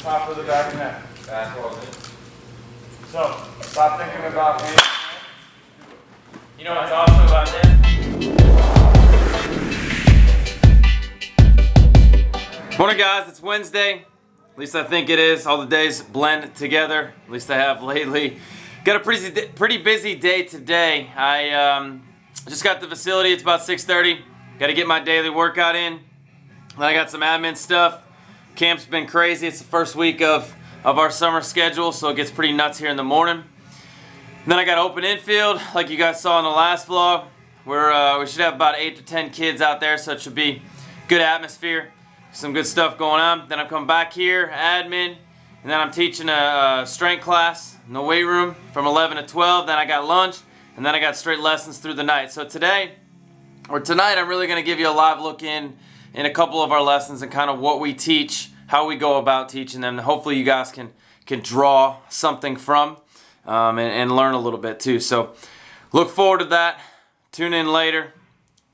top of the back of the neck. Fastball's in. So, stop thinking about me. You know what's awesome about this? Morning guys, it's Wednesday. At least I think it is. All the days blend together. At least I have lately. Got a pretty busy day today. I just got to the facility. It's about 6:30. Got to get my daily workout in. Then I got some admin stuff. Camp's been crazy. It's the first week of our summer schedule, so it gets pretty nuts here in the morning. And then I got open infield, like you guys saw in the last vlog. We should have about 8 to 10 kids out there, so it should be good atmosphere. Some good stuff going on. Then I come back here, admin, and then I'm teaching a strength class in the weight room from 11 to 12. Then I got lunch, and then I got straight lessons through the night. So tonight, I'm really going to give you a live look in a couple of our lessons and kind of what we teach, how we go about teaching them. Hopefully you guys can draw something from and learn a little bit too. So look forward to that. Tune in later.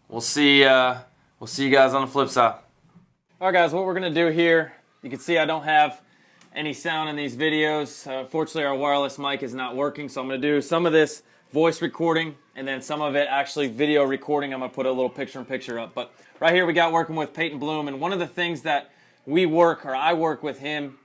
We'll see you guys on the flip side. All right, guys, what we're going to do here, you can see I don't have any sound in these videos. Fortunately, our wireless mic is not working, so I'm going to do some of this voice recording and then some of it actually video recording. I'm going to put a little picture-in-picture up. But right here we got working with Peyton Bloom, and one of the things that I work with him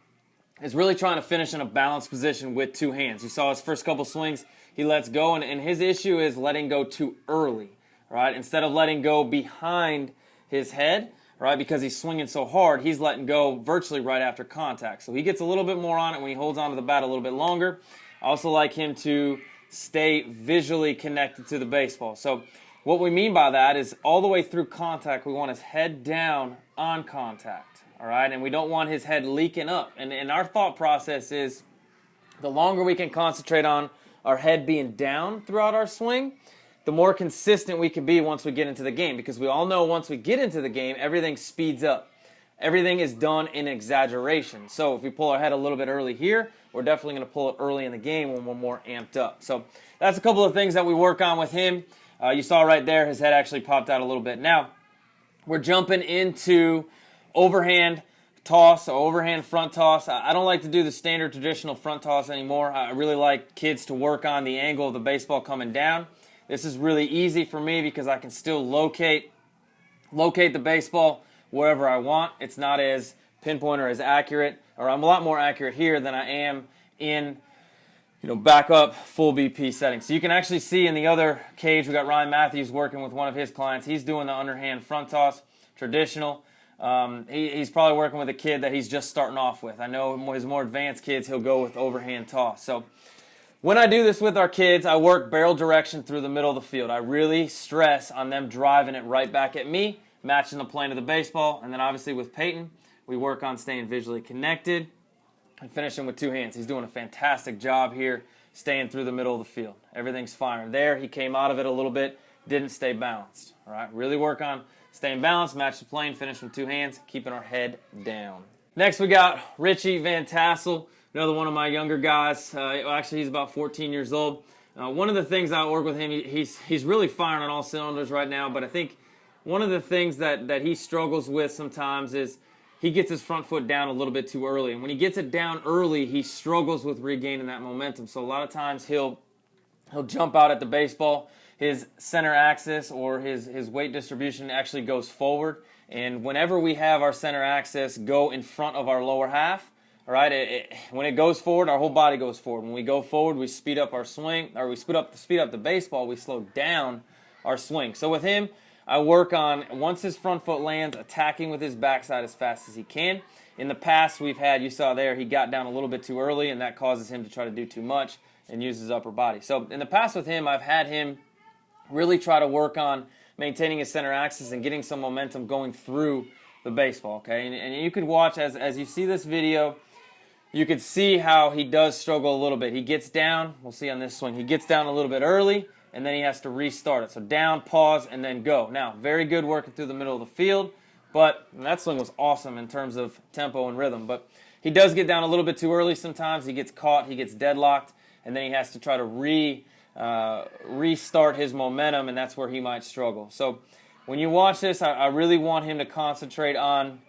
is really trying to finish in a balanced position with two hands. You saw his first couple swings, he lets go, and his issue is letting go too early, right? Instead of letting go behind his head, right, because he's swinging so hard, he's letting go virtually right after contact. So he gets a little bit more on it when he holds onto the bat a little bit longer. I also like him to stay visually connected to the baseball. So what we mean by that is all the way through contact, we want his head down on contact, all right? And we don't want his head leaking up. And our thought process is the longer we can concentrate on our head being down throughout our swing, the more consistent we can be once we get into the game, because we all know once we get into the game, everything speeds up. Everything is done in exaggeration. So if we pull our head a little bit early here, we're definitely going to pull it early in the game when we're more amped up. So that's a couple of things that we work on with him. You saw right there, his head actually popped out a little bit. Now, we're jumping into overhand toss, or overhand front toss. I don't like to do the standard traditional front toss anymore. I really like kids to work on the angle of the baseball coming down. This is really easy for me because I can still locate the baseball wherever I want. It's not as pinpoint or as accurate, or I'm a lot more accurate here than I am in, back up full BP settings. So you can actually see in the other cage, we got Ryan Matthews working with one of his clients. He's doing the underhand front toss, traditional. He's probably working with a kid that he's just starting off with. I know his more advanced kids, he'll go with overhand toss. So when I do this with our kids, I work barrel direction through the middle of the field. I really stress on them driving it right back at me, matching the plane of the baseball. And then obviously with Peyton, we work on staying visually connected and finishing with two hands. He's doing a fantastic job here, staying through the middle of the field. Everything's firing there. He came out of it a little bit, didn't stay balanced. All right, really work on staying balanced, match the plane, finish with two hands, keeping our head down. Next, we got Richie Van Tassel. Another one of my younger guys. Actually, he's about 14 years old. One of the things I work with him, he's really firing on all cylinders right now, but I think one of the things that he struggles with sometimes is he gets his front foot down a little bit too early. And when he gets it down early, he struggles with regaining that momentum. So a lot of times he'll jump out at the baseball. His center axis or his weight distribution actually goes forward. And whenever we have our center axis go in front of our lower half, all right, when it goes forward, our whole body goes forward. When we go forward, we speed up our swing, or we speed up the baseball, we slow down our swing. So with him, I work on, once his front foot lands, attacking with his backside as fast as he can. In the past, you saw there, he got down a little bit too early, and that causes him to try to do too much and use his upper body. So in the past with him, I've had him really try to work on maintaining his center axis and getting some momentum going through the baseball, okay? And you could watch, as you see this video, you can see how he does struggle a little bit. He gets down, we'll see on this swing, he gets down a little bit early, and then he has to restart it. So down, pause, and then go. Now, very good working through the middle of the field, but that swing was awesome in terms of tempo and rhythm. But he does get down a little bit too early sometimes. He gets caught, he gets deadlocked, and then he has to try to restart his momentum, and that's where he might struggle. So when you watch this, I really want him to concentrate on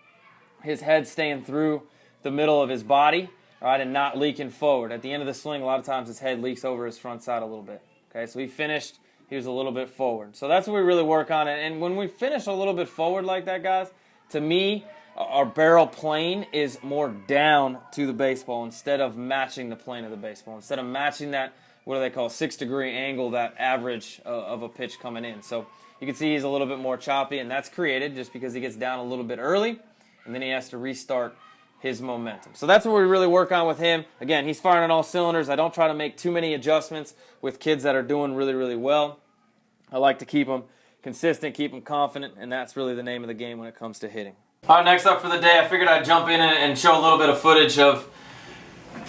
his head staying through the middle of his body, all right, and not leaking forward. At the end of the swing, a lot of times his head leaks over his front side a little bit. Okay, so he finished, he was a little bit forward. So that's what we really work on. And when we finish a little bit forward like that, guys, to me, our barrel plane is more down to the baseball instead of matching the plane of the baseball. Instead of matching that, what do they call, 6-degree angle, that average of a pitch coming in. So you can see he's a little bit more choppy, and that's created just because he gets down a little bit early, and then he has to restart his momentum. So that's what we really work on with him. Again, he's firing on all cylinders. I don't try to make too many adjustments with kids that are doing really, really well. I like to keep them consistent, keep them confident, and that's really the name of the game when it comes to hitting. All right, next up for the day, I figured I'd jump in and show a little bit of footage of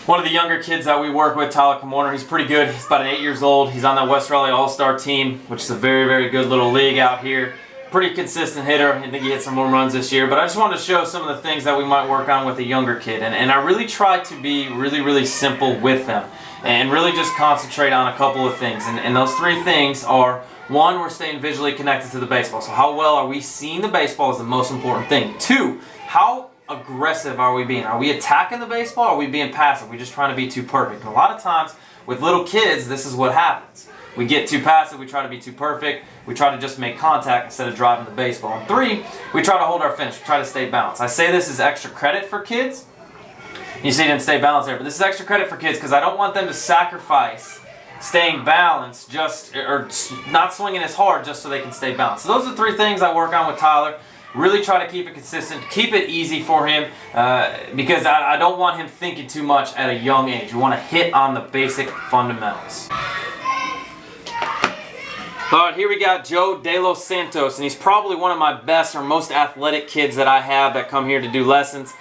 one of the younger kids that we work with, Tyler Kimorner. He's pretty good. He's about 8 years old. He's on that West Raleigh All-Star team, which is a very, very good little league out here. Pretty consistent hitter. I think he hit some home runs this year. But I just wanted to show some of the things that we might work on with a younger kid. And I really try to be really, really simple with them and really just concentrate on a couple of things. And those 3 things are, 1, we're staying visually connected to the baseball. So how well are we seeing the baseball is the most important thing. 2, how aggressive are we being? Are we attacking the baseball or are we being passive? Are we just trying to be too perfect? And a lot of times with little kids, this is what happens. We get too passive, we try to be too perfect, we try to just make contact instead of driving the baseball. And 3, we try to hold our finish, we try to stay balanced. I say this is extra credit for kids. You see, he didn't stay balanced there, but this is extra credit for kids because I don't want them to sacrifice staying balanced or not swinging as hard just so they can stay balanced. So those are 3 things I work on with Tyler. Really try to keep it consistent, keep it easy for him because I don't want him thinking too much at a young age. We want to hit on the basic fundamentals. All right, here we got Joe De Los Santos, and he's probably one of my best or most athletic kids that I have that come here to do lessons.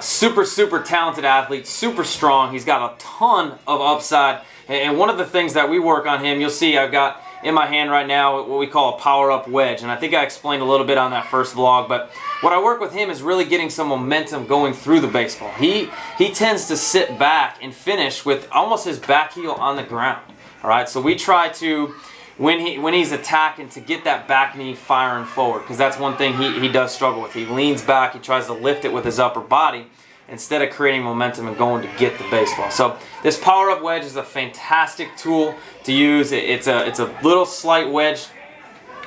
Super, super talented athlete, super strong. He's got a ton of upside, and one of the things that we work on him, you'll see I've got in my hand right now what we call a power-up wedge, and I think I explained a little bit on that first vlog, but what I work with him is really getting some momentum going through the baseball. He tends to sit back and finish with almost his back heel on the ground. All right, so we try to, when he's attacking, to get that back knee firing forward, because that's one thing he does struggle with. He leans back, he tries to lift it with his upper body instead of creating momentum and going to get the baseball. So this power-up wedge is a fantastic tool to use. It's a little slight wedge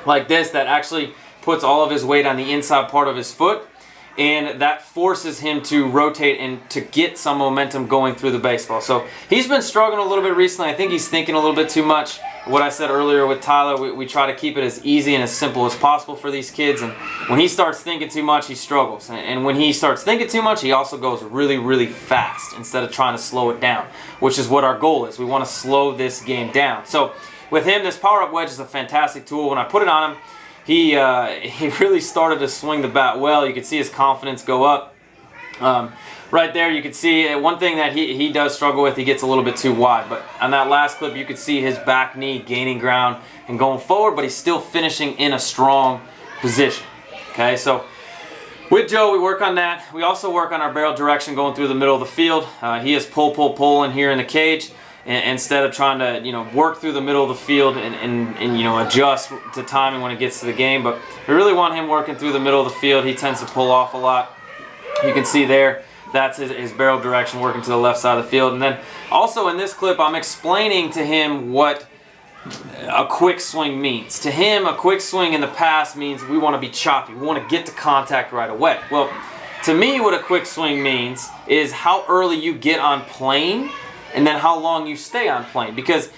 like this that actually puts all of his weight on the inside part of his foot, and that forces him to rotate and to get some momentum going through the baseball. So he's been struggling a little bit recently. I think he's thinking a little bit too much. What I said earlier with Tyler, we try to keep it as easy and as simple as possible for these kids, and when he starts thinking too much, he struggles. And when he starts thinking too much, he also goes really, really fast instead of trying to slow it down, which is what our goal is. We want to slow this game down. So with him, this power-up wedge is a fantastic tool. When I put it on him, he really started to swing the bat well. You can see his confidence go up. Right there you can see one thing that he does struggle with, he gets a little bit too wide. But on that last clip you could see his back knee gaining ground and going forward, but he's still finishing in a strong position. Okay, so with Joe we work on that. We also work on our barrel direction going through the middle of the field. He is pull in here in the cage, instead of trying to work through the middle of the field and adjust to timing when it gets to the game. But we really want him working through the middle of the field. He tends to pull off a lot. You can see there, that's his barrel direction, working to the left side of the field. And then also in this clip, I'm explaining to him what a quick swing means. To him, a quick swing in the past means we want to be choppy. We want to get to contact right away. Well, to me, what a quick swing means is how early you get on plane and then how long you stay on plane. Because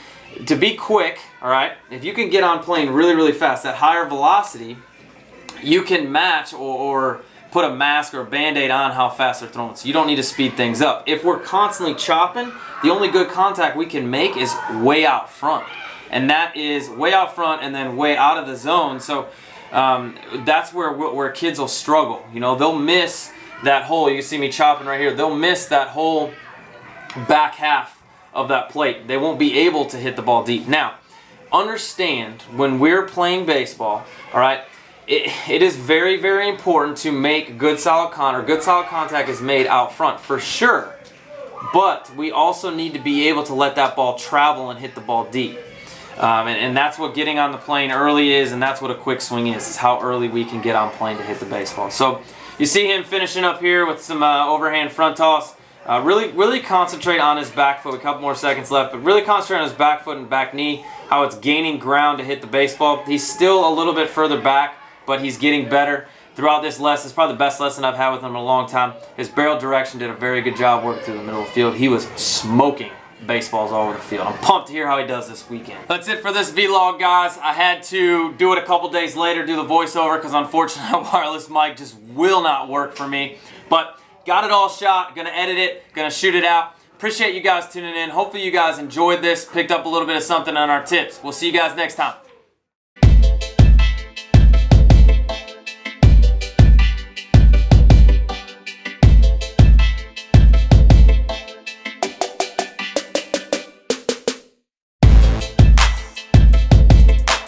to be quick, all right, if you can get on plane really, really fast, that higher velocity, you can match or put a mask or a band-aid on how fast they're throwing. So you don't need to speed things up. If we're constantly chopping, the only good contact we can make is way out front. And that is way out front and then way out of the zone. So that's where kids will struggle. They'll miss that hole. You can see me chopping right here. They'll miss that whole back half of that plate. They won't be able to hit the ball deep. Now, understand when we're playing baseball, all right, it is very, very important to make good solid contact. Good solid contact is made out front for sure, but we also need to be able to let that ball travel and hit the ball deep. And that's what getting on the plane early is, and that's what a quick swing is how early we can get on plane to hit the baseball. So You see him finishing up here with some overhand front toss. Really concentrate on his back foot. A couple more seconds left, but really concentrate on his back foot and back knee, how it's gaining ground to hit the baseball. He's still a little bit further back, but he's getting better throughout this lesson. It's probably the best lesson I've had with him in a long time. His barrel direction did a very good job working through the middle of the field. He was smoking baseballs all over the field. I'm pumped to hear how he does this weekend. That's it for this vlog, guys. I had to do it a couple days later, do the voiceover, because unfortunately a wireless mic just will not work for me. But got it all shot, gonna edit it, gonna shoot it out. Appreciate you guys tuning in. Hopefully you guys enjoyed this, picked up a little bit of something on our tips. We'll see you guys next time.